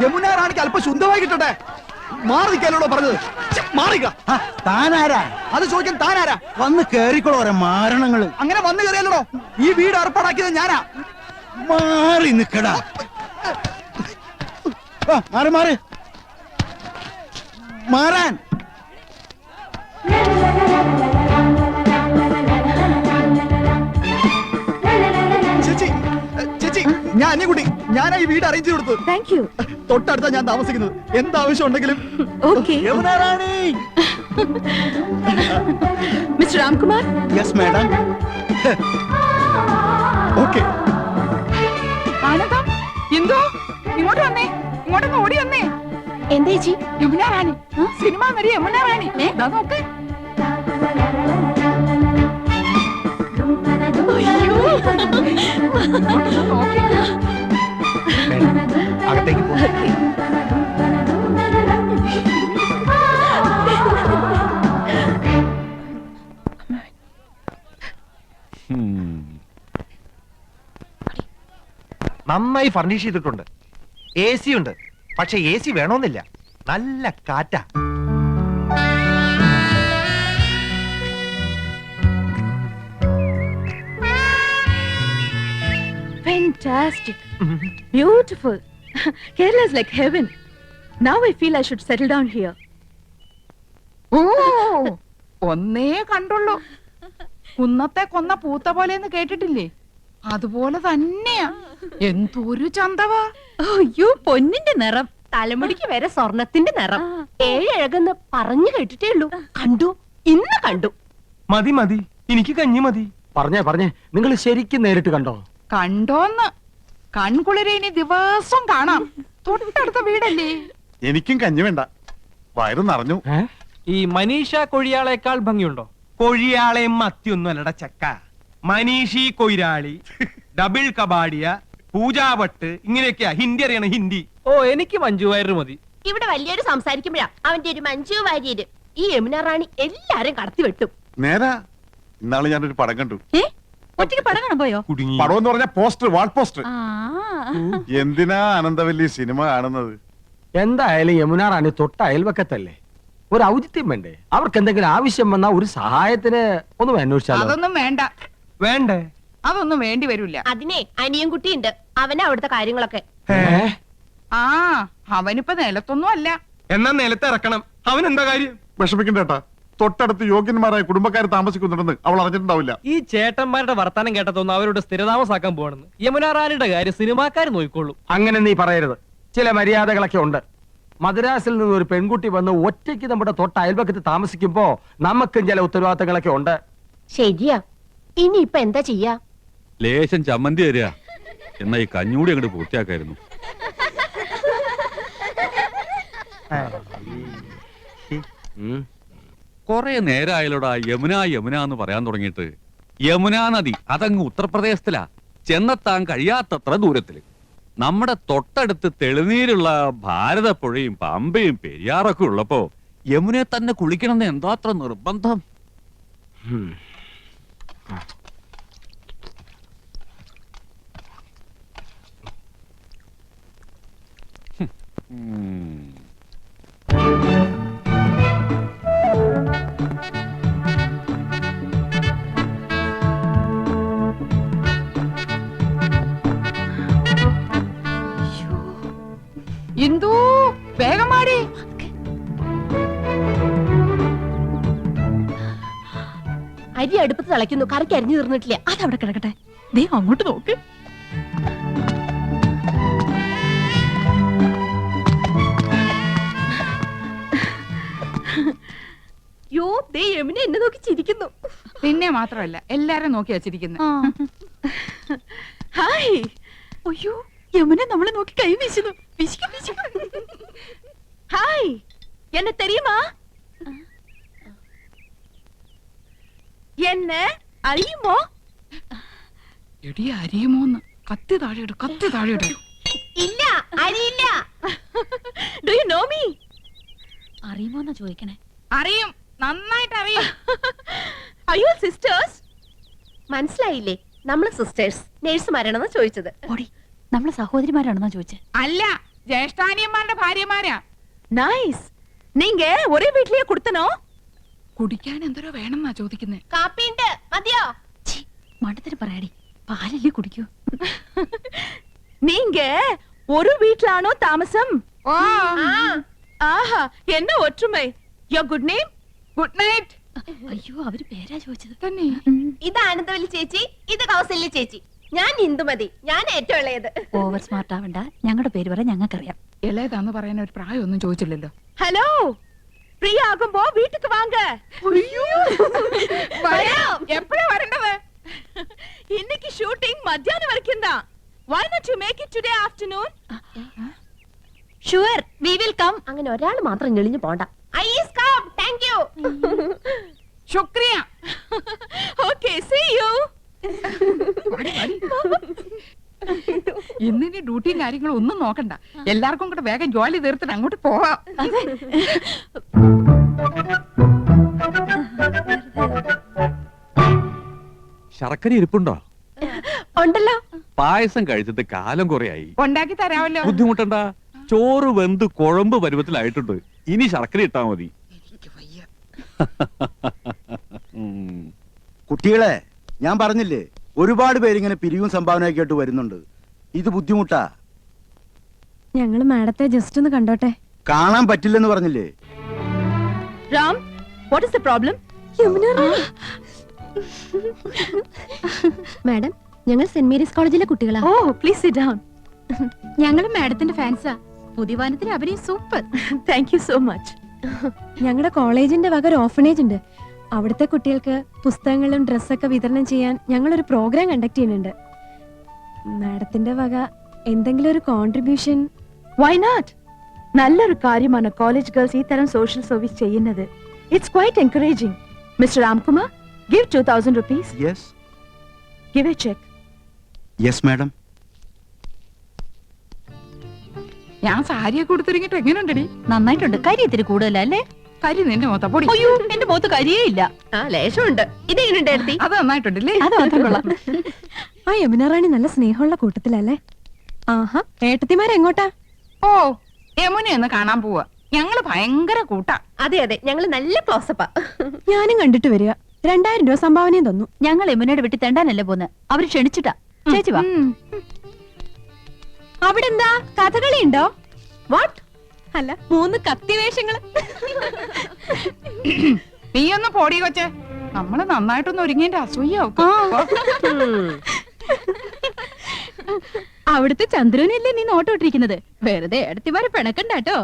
യമുന റാണിക്ക് അല്പം ശുദ്ധമായി കിട്ടട്ടെ. മാറി നിൽക്കാനോടോ പറഞ്ഞത്? മാറിക്ക. താനാരാ? അത് ചോദിക്കാൻ താനാരാ? വന്ന് കേറിക്കോളോ ഓരോ മാരണങ്ങള്. അങ്ങനെ വന്നു കയറിയല്ലോ. ഈ വീട് ഏർപ്പാടാക്കിയത് ഞാനാ. മാറി നിക്കടാ. മാറി മാറി മാറാൻ. ചേച്ചി ചേച്ചി, ഞാൻ അന്യകുട്ടി. ഞാനാ ഈ വീട് അറേഞ്ച് ചെയ്ത് കൊടുത്തത്. Thank you. തൊട്ടടുത്താ ഞാൻ താമസിക്കുന്നത്. എന്താവശ്യം ഉണ്ടെങ്കിലും. Okay. Yamuna Rani. Mister Ramkumar. Yes madam. Okay. ആനന്ദം, എന്തോ ഇങ്ങോട്ട് വന്നേ, ഇങ്ങോട്ടൊന്ന് ഓടി വന്നേ. എന്താ ചേച്ചി? യമുന റാണി, സിനിമ നടി യമുന റാണി. നോക്ക്. അകത്തേക്ക് പോ. നന്നായി ഫർണിഷ് ചെയ്തിട്ടുണ്ട്. AC ഉണ്ട്. പക്ഷെ AC വേണമെന്നില്ല. നല്ല കാറ്റാ. Fantastic. Beautiful. Kerala is like heaven. Now I feel I should settle down here. ഓ, ഒന്നേ കണ്ടുള്ളൂ. കുന്നത്തെ കൊന്ന പൂത്ത പോലെന്ന് കേട്ടിട്ടില്ലേ? അതുപോലെ തന്നെയാ. എന്തൊരു ചന്തവാ. അയ്യോ, പൊന്നിന്റെ നിറം. തലമുടിക്ക് വരെ സ്വർണത്തിന്റെ നിറം. ഏഴഴകെന്ന് പറഞ്ഞു കേട്ടിട്ടേ ഉള്ളൂ. കണ്ടു, ഇന്ന് കണ്ടു. മതി മതി, എനിക്ക് കഞ്ഞി മതി. പറഞ്ഞേ നിങ്ങൾ ശരിക്കും നേരിട്ട് കണ്ടോ? കണ്ടോന്ന്? കൺകുളിരെ ഇനി ദിവസം കാണാം. തൊട്ടടുത്ത വീടല്ലേ. എനിക്കും കഞ്ഞി വേണ്ട, വയറ് നിറഞ്ഞു. ഈ മനീഷ കൊഴിയാളേക്കാൾ ഭംഗിയുണ്ടോ? കൊഴിയാളെയും മത്തിയൊന്നും അല്ലട ചക്ക. മനീഷി കൊയിരാളി, ഡബിൾ കബാഡിയ, പൂജാവട്ട്, ഇങ്ങനെയൊക്കെയാ ഹിന്ദി അറിയണം. ഹിന്ദി. ഓ, എനിക്ക് മഞ്ജു വാര്യർ മതി. ഇവിടെ വലിയൊരു സംസാരിക്കുമ്പോഴാ അവന്റെ ഒരു മഞ്ജു വാര്യര്. ഈ യമുന റാണി എല്ലാരും കടത്തി വെട്ടും. നേരാ, ഇന്നാള് ഞാനൊരു പടം കണ്ടു. ഒറ്റയ്ക്ക് പടം കാണാൻ പോയോ? കുടുങ്ങി. പടം എന്ന് പറഞ്ഞ പോസ്റ്റർ, വാൾ പോസ്റ്റർ. എന്തിനാ അനന്തവല്ലി സിനിമ കാണുന്നത്? എന്തായാലും യമുന റാണി തൊട്ട അയൽവക്കത്തല്ലേ, ഒരു ഔചിത്യം വേണ്ടേ? അവർക്ക് എന്തെങ്കിലും ആവശ്യം വന്നാ ഒരു സഹായത്തിന് ഒന്നും അന്വേഷിച്ചാലോ? അതൊന്നും വേണ്ട. വേണ്ടേ? അതൊന്നും വേണ്ടി വരില്ല. അതിനെ അനിയൻ കുട്ടിയുണ്ട്. അവനാ അവിടുത്തെ കാര്യങ്ങളൊക്കെ. ആ, അവനിപ്പോ നിലത്തൊന്നും അല്ല. എന്നാ നിലത്ത് ഇറക്കണം. അവൻ എന്താ കാര്യം? വിഷമിക്കണ്ടേട്ടാ, തൊട്ടടുത്ത് യോഗ്യന്മാരായ കുടുംബക്കാർ താമസിക്കുന്നുണ്ടെന്ന് അവൾ അറിഞ്ഞിട്ടുണ്ടാവില്ല. ഈ ചേട്ടന്മാരുടെ വർത്താനം കേട്ടതൊന്നും അവരോട് സ്ഥിരതാമസാക്കാൻ പോവാണെന്ന്. യമുന റാണിയുടെ കാര്യം സിനിമാക്കാർ നോക്കിക്കൊള്ളൂ. അങ്ങനെ നീ പറയരുത്. ചില മര്യാദകളൊക്കെ ഉണ്ട്. മദ്രാസിൽ നിന്ന് ഒരു പെൺകുട്ടി വന്ന് ഒറ്റയ്ക്ക് നമ്മുടെ തൊട്ട അയൽവക്കത്ത് താമസിക്കുമ്പോ നമുക്കും ചില ഉത്തരവാദിത്തങ്ങളൊക്കെ ഉണ്ട്. ശരിയാ. ഇനി ഇപ്പൊ എന്താ ചെയ്യാ? ലേശം ചമ്മന്തി തരിക. എന്നാ ഈ കഞ്ഞൂടി അങ്ങോട്ട് പൂർത്തിയാക്കായിരുന്നു. കൊറേ നേരമായാലോടാ യമുന യമുന എന്ന് പറയാൻ തുടങ്ങിയിട്ട്. യമുനാ നദി അതങ്ങ് ഉത്തർപ്രദേശത്തിലാ. ചെന്നെത്താൻ കഴിയാത്തത്ര ദൂരത്തില്. നമ്മുടെ തൊട്ടടുത്ത് തെളിനീരുള്ള ഭാരതപ്പുഴയും പമ്പയും പെരിയാറൊക്കെ ഉള്ളപ്പോ യമുനെ തന്നെ കുളിക്കണമെന്ന് എന്താത്ര നിർബന്ധം? ഇന്ദു, വേഗം മാടി. അരി അടുപ്പത്ത് തിളയ്ക്കുന്നു. കറിക്ക് അരിഞ്ഞു തീർന്നിട്ടില്ല. അതവിടെ കിടക്കട്ടെ. ദേ അങ്ങോട്ട് നോക്ക്. യോ, ദേ യമുന എന്നെ നോക്കി ചിരിക്കുന്നു. നിന്നെ മാത്രമല്ല, എല്ലാരും നോക്കി വച്ചിരിക്കുന്നു. ഹായ്. അയ്യോ, യമുന നമ്മളെ നോക്കി കൈ വീശുന്നു. ഹായ്, എന്നെ തെരിയുമാ? എന്നെ അറിയുമോ? എടി, അരിയുമോന്ന്? കത്തി താഴെയിട്, കത്തി താഴെയിട്. ഇല്ല, അറിയില്ല. Do you know me? അറിയുമോന്നാ ചോദിക്കണേ. അറിയും, നന്നായിട്ട് അറിയും. അയ്യോ, സിസ്റ്റേഴ്സ്. മനസ്സിലായില്ലേ? നമ്മള് സിസ്റ്റേഴ്സ് നേഴ്സുമാരാണെന്നാ ചോദിച്ചത്. നമ്മള് സഹോദരിമാരാണെന്നാ ചോദിച്ചത്. അല്ല, ജ്യേഷ്ഠാനിയന്മാരുടെ ഭാര്യമാരാ. നൈസ്. നീങ്ക ഒരേ വീട്ടിലേ കൊടുത്തനോ? കുടിക്കാൻ എന്തോരോ വേണമെന്നാ ചോദിക്കുന്നേ. കാപ്പിണ്ട് മതിയോ? മണ്ടത്തിന് പറയാടി, പാലല്ലേ കുടിക്കൂ. നീങ്ക ഒരു വീട്ടിലാണോ താമസം? ആഹാ, என்ன ஒற்றுமை. Your good name? Good night. അയ്യോ, അവര് പേരാ ചോദിച്ചത്. തന്നെ ഇത് ആനന്ദവല്ലി ചേച്ചി, ഇത് കൗസല്യ ചേച്ചി. ഞാൻ ഇന്ദുമതി, ഞാൻ ഏറ്റവും ഇളയത്. ഓവർ സ്മാർട്ട് ആവണ്ട, ഞങ്ങളുടെ പേര് പറയാൻ ഞങ്ങൾക്കറിയാം. ഇളയതാന്ന് പറയാൻ ഒരു പ്രായമൊന്നും ചോദിച്ചില്ലല്ലോ. ഹലോ, ഫ്രീ ആകുമ്പോ വീട്ടിക്ക് വാങ്ക. എപ്പോഴാ വരേണ്ടത്? இன்னைக்கு ஷூட்டிங் மத்தியானம் வரைக்கும் தான். Why not you make it today afternoon? Sure, we will come. അങ്ങനെ ഒരാൾ മാത്രം ഞെളിഞ്ഞു പോണ്ട. I is come. Thank you. ശുക്രിയ. Okay, see you. ഇന്നിനി ഡ്യൂട്ടിയും കാര്യങ്ങളും ഒന്നും നോക്കണ്ട. എല്ലാവർക്കും കൂടെ വേഗം ജോലി തീർത്തിട്ട് അങ്ങോട്ട് പോവാം. ശർക്കര ഇരിപ്പുണ്ടോ? ഉണ്ടല്ലോ. പായസം കഴിച്ചിട്ട് കാലം കുറയായി. ഉണ്ടാക്കി തരാമല്ലോ. ബുദ്ധിമുട്ടണ്ട, ചോറ് വെന്ത് കുഴമ്പ് പരുവത്തിലായിട്ടുണ്ട്. ഇനി ശർക്കര ഇട്ടാ മതി. കുട്ടികളെ, ഞാൻ പറഞ്ഞില്ലേ, ഒരുപാട് പേരിങ്ങനെ പിരിവും സംഭാവനയൊക്കെ ആയിട്ട് വരുന്നുണ്ട്. ഇത് ബുദ്ധിമുട്ടാ. ഞങ്ങള് മാഡത്തെ ജസ്റ്റ് ഒന്ന് കണ്ടോട്ടെ. കാണാൻ പറ്റില്ലെന്ന് പറഞ്ഞില്ലേ? Ram, what is the problem? Madam, ഞങ്ങൾ സെന്റ് മേരീസ് കോളേജിലെ കുട്ടികളാ. Oh, please sit down. ഞങ്ങള് മാഡത്തിന്റെ ഫാൻസാ. പുതിയ വാനത്തിന് അഭിനയം super. Thank you so much. ഞങ്ങളുടെ കോളേജിന്റെ വക ഒരു ഓർഫനേജ് ഉണ്ട്. അവിടുത്തെ കുട്ടികൾക്ക് പുസ്തകങ്ങളും ഡ്രസ്സൊക്കെ വിതരണം ചെയ്യാൻ ഞങ്ങളൊരു പ്രോഗ്രാം കണ്ടക്ട് ചെയ്യുന്നുണ്ട്. മാഡത്തിന്റെ വക എന്തെങ്കിലും ഒരു കോൺട്രിബ്യൂഷൻ? Why not? നല്ലൊരു കാര്യമാണ് കോളേജ് ഗേൾസ് ഈ തരം സോഷ്യൽ സർവീസ് ചെയ്യുന്നത്. It's quite encouraging. Mr. Ramkumar, give 2000 rupees. Yes, Give a check. Yes madam. ഞാൻ സാരിയൊക്കെ കൊടുത്തിറങ്ങിട്ട് എങ്ങനെയുണ്ടടി? നന്നായിട്ടുണ്ട്. കാര്യത്തിരി കൂടുതലല്ലേ? കരി നിന്റെ മൊത്തം പൊടി. അയ്യോ, എന്റെ മുഖത്ത് കരിയേ ഇല്ല. ആ, ലേശമുണ്ട്. ഇതെങ്ങനെയുണ്ട് ഏടത്തി? അത് നന്നായിട്ടുണ്ടല്ലേ? അത് മാത്രം കൊള്ളാം. ആ യമുന റാണി നല്ല സ്നേഹമുള്ള കൂട്ടത്തിലല്ലേ? ആഹാ, ഏട്ടത്തിമാരെങ്ങോട്ടാ? ഓ, യമുന ഒന്ന് കാണാൻ പോവാ. ഞങ്ങള് ഭയങ്കര കൂട്ടാ. അതെ അതെ, ഞങ്ങള് നല്ല ക്ലോസപ്പാ. ഞാനും കണ്ടിട്ട് വരിക. 2000 രൂപ സംഭാവനയും തന്നു. ഞങ്ങൾ യമുനയുടെ വീട്ടിൽ തെണ്ടാനല്ലേ പോന്ന്. അവര് ക്ഷണിച്ചിട്ടാ. ചേച്ചി വാ. അവിടെ എന്താ കഥകളി ഉണ്ടോ? What? അല്ല, 3 കത്തിവേഷങ്ങള്. നീ ഒന്ന് പോടി കൊച്ചെ. നമ്മള് നന്നായിട്ടൊന്ന് ഒരുങ്ങിന്റെ അസൂയാവും. അവിടുത്തെ ചന്ദ്രനല്ലേ നീ നോട്ടോട്ടിരിക്കുന്നത്? വെറുതെ എടുത്തിമാരെ പിണക്കണ്ടാട്ടോ.